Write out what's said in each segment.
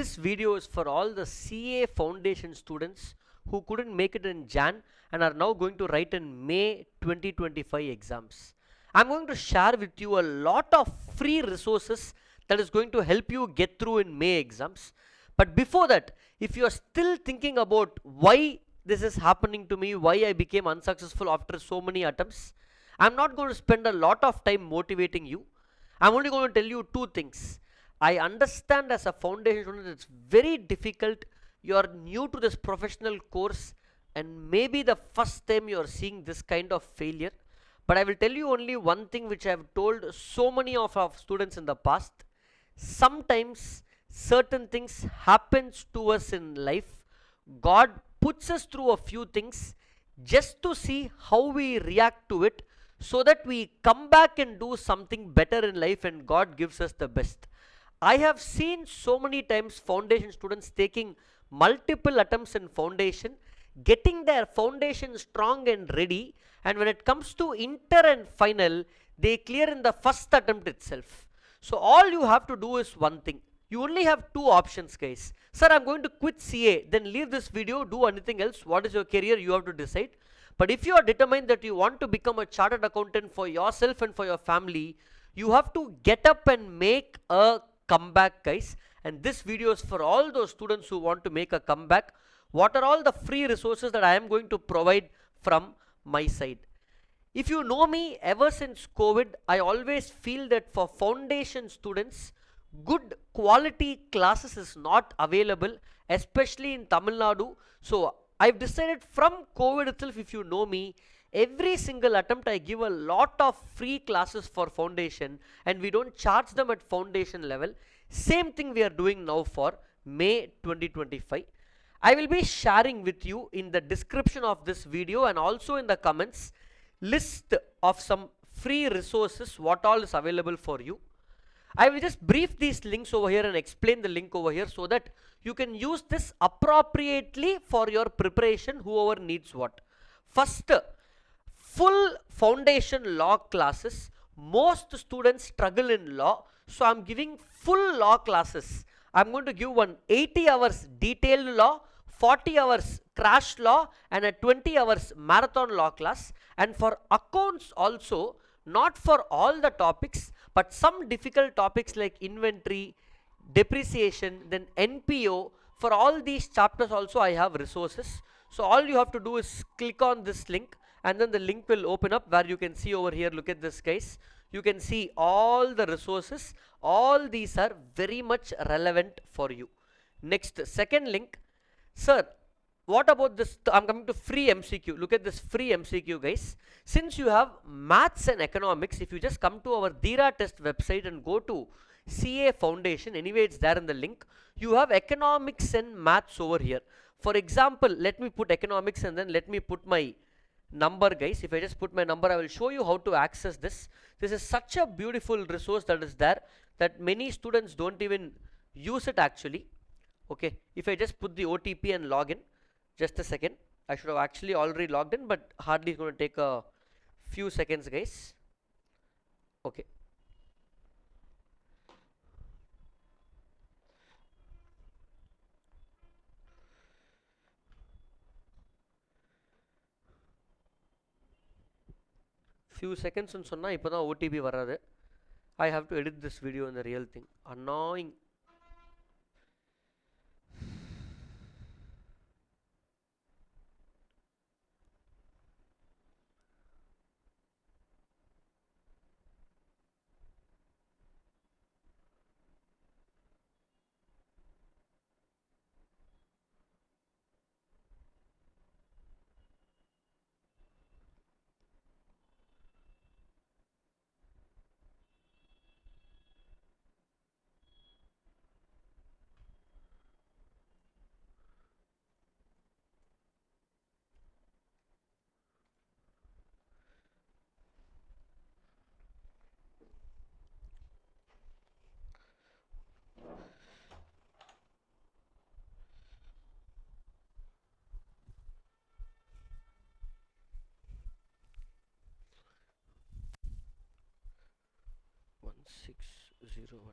This video is for all the CA foundation students who couldn't make it in Jan and are now going to write in May 2025 exams. I'm going to share with you a lot of free resources that is going to help you get through in May exams. But before that, if you are still thinking about why this is happening to me, why I became unsuccessful after so many attempts, I'm not going to spend a lot of time motivating you. I'm only going to tell you two things. I understand as a foundation student it's very difficult. You are new to this professional course and maybe the first time you are seeing this kind of failure. But I will tell you only one thing which I have told so many of our students in the past. Sometimes certain things happens to us in life. God puts us through a few things just to see how we react to it, so that we come back and do something better in life and God gives us the best. I have seen so many times foundation students taking multiple attempts in foundation, getting their foundation strong and ready, and when it comes to inter and final, they clear in the first attempt itself. So all you have to do is one thing. You only have two options, guys. Sir, I'm going to quit CA, then leave this video, do anything else. What is your career? You have to decide. But if you are determined that you want to become a chartered accountant for yourself and for your family, you have to get up and make a comeback, guys. And this video is for all those students who want to make a comeback. What are all the free resources that I am going to provide from my side? If you know me, ever since COVID, I always feel that for foundation students, good quality classes is not available, especially in Tamil Nadu. So I've decided from COVID itself, if you know me, every single attempt I give a lot of free classes for foundation, and we don't charge them at foundation level. Same thing we are doing now for May 2025. I will be sharing with you in the description of this video and also in the comments list of some free resources, what all is available for you. I will just brief these links over here and explain the link over here so that you can use this appropriately for your preparation, whoever needs what. First, full foundation law classes. Most students struggle in law, so I'm giving full law classes. I'm going to give one 80 hours detailed law, 40 hours crash law, and a 20 hours marathon law class. And for accounts also, not for all the topics, but some difficult topics like inventory, depreciation, then NPO. For all these chapters also I have resources. So all you have to do is click on this link, and then the link will open up where you can see over here. Look at this, guys. You can see all the resources. All these are very much relevant for you. Next, second link. Sir, what about this? I'm coming to free MCQ. Look at this free MCQ, guys. Since you have maths and economics, if you just come to our Dira test website and go to CA Foundation, anyway it's there in the link, you have economics and maths over here. For example, let me put economics and then let me put my number, guys. If I just put my number, I will show you how to access this. This is such a beautiful resource that is there that many students don't even use it actually. Okay, if I just put the OTP and log in, just a second. I should have actually already logged in, but hardly going to take a few seconds, guys. Okay. Few seconds and sonna ipo dhaan OTP varadu. I have to edit this video in the real thing. Annoying. One 601.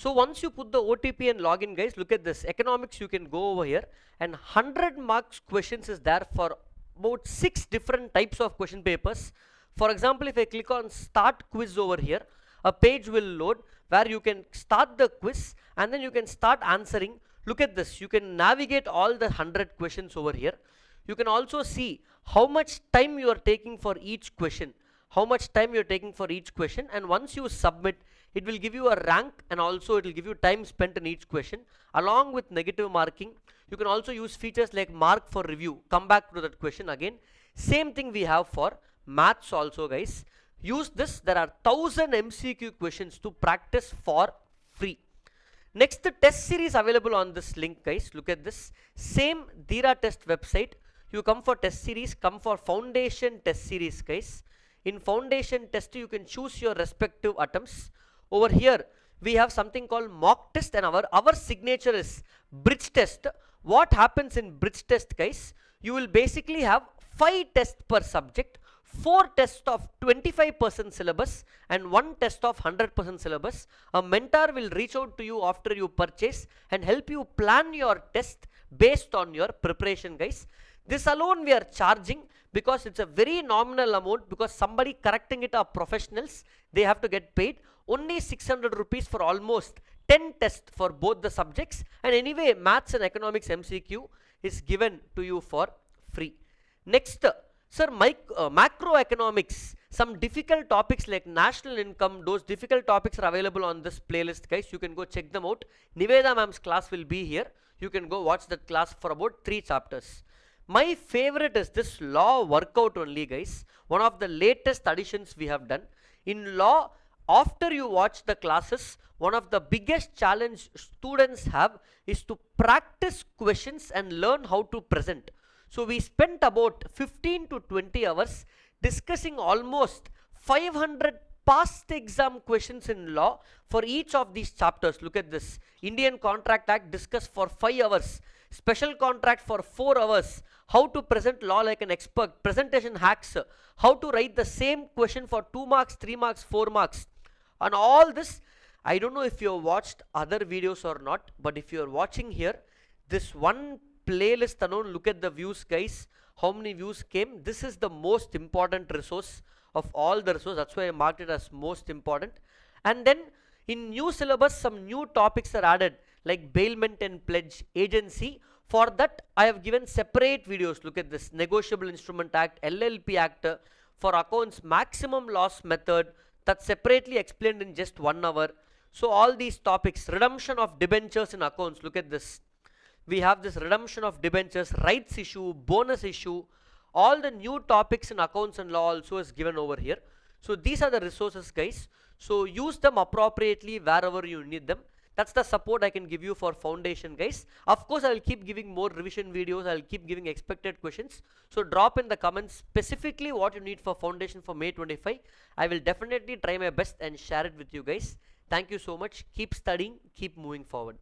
So once you put the OTP and login, guys, look at this. Economics, you can go over here, and 100 marks questions is there for about 6 different types of question papers. For example, if I click on start quiz over here, a page will load where you can start the quiz and then you can start answering. Look at this. You can navigate all the 100 questions over here. You can also see how much time you are taking for each question. How much time you're taking for each question, and once you submit, it will give you a rank, and also it will give you time spent in each question along with negative marking. You can also use features like mark for review, come back to that question again. Same thing we have for maths also, guys. Use this. There are 1000 MCQ questions to practice for free. Next, the test series available on this link, guys. Look at this. Same Dira test website. You come for test series, come for foundation test series, guys. In foundation test, you can choose your respective attempts. Over here, we have something called mock test, and our signature is bridge test. What happens in bridge test, guys? You will basically have 5 tests per subject, 4 tests of 25% syllabus and 1 test of 100% syllabus. A mentor will reach out to you after you purchase and help you plan your test based on your preparation, guys. This alone we are charging because it's a very nominal amount, because somebody correcting it are professionals. They have to get paid. Only 600 rupees for almost 10 tests for both the subjects. And anyway, maths and economics MCQ is given to you for free. Next, sir, macroeconomics, some difficult topics like national income, those difficult topics are available on this playlist, guys. You can go check them out. Niveda ma'am's class will be here. You can go watch that class for about 3 chapters. My favorite is this law workout only, guys. One of the latest additions we have done. In law, after you watch the classes, one of the biggest challenge students have is to practice questions and learn how to present. So we spent about 15 to 20 hours discussing almost 500 past exam questions in law for each of these chapters. Look at this. Indian Contract Act discussed for 5 hours. Special contract for 4 hours. How to present law like an expert. Presentation hacks. How to write the same question for 2 marks, 3 marks, 4 marks. And all this, I don't know if you have watched other videos or not, but if you are watching here, this one playlist alone, look at the views, guys. How many views came? This is the most important resource of all the resources. That's why I marked it as most important. And then in new syllabus, some new topics are added like bailment and pledge agency. For that, I have given separate videos. Look at this. Negotiable Instrument Act, LLP Act, for accounts maximum loss method, that's separately explained in just 1 hour. So all these topics, redemption of debentures in accounts, look at this. We have this redemption of debentures, rights issue, bonus issue, all the new topics in accounts and law also is given over here. So these are the resources, guys. So use them appropriately wherever you need them. That's the support I can give you for foundation, guys. Of course, I will keep giving more revision videos. I will keep giving expected questions. So drop in the comments specifically what you need for foundation for May 25. I will definitely try my best and share it with you guys. Thank you so much. Keep studying, keep moving forward.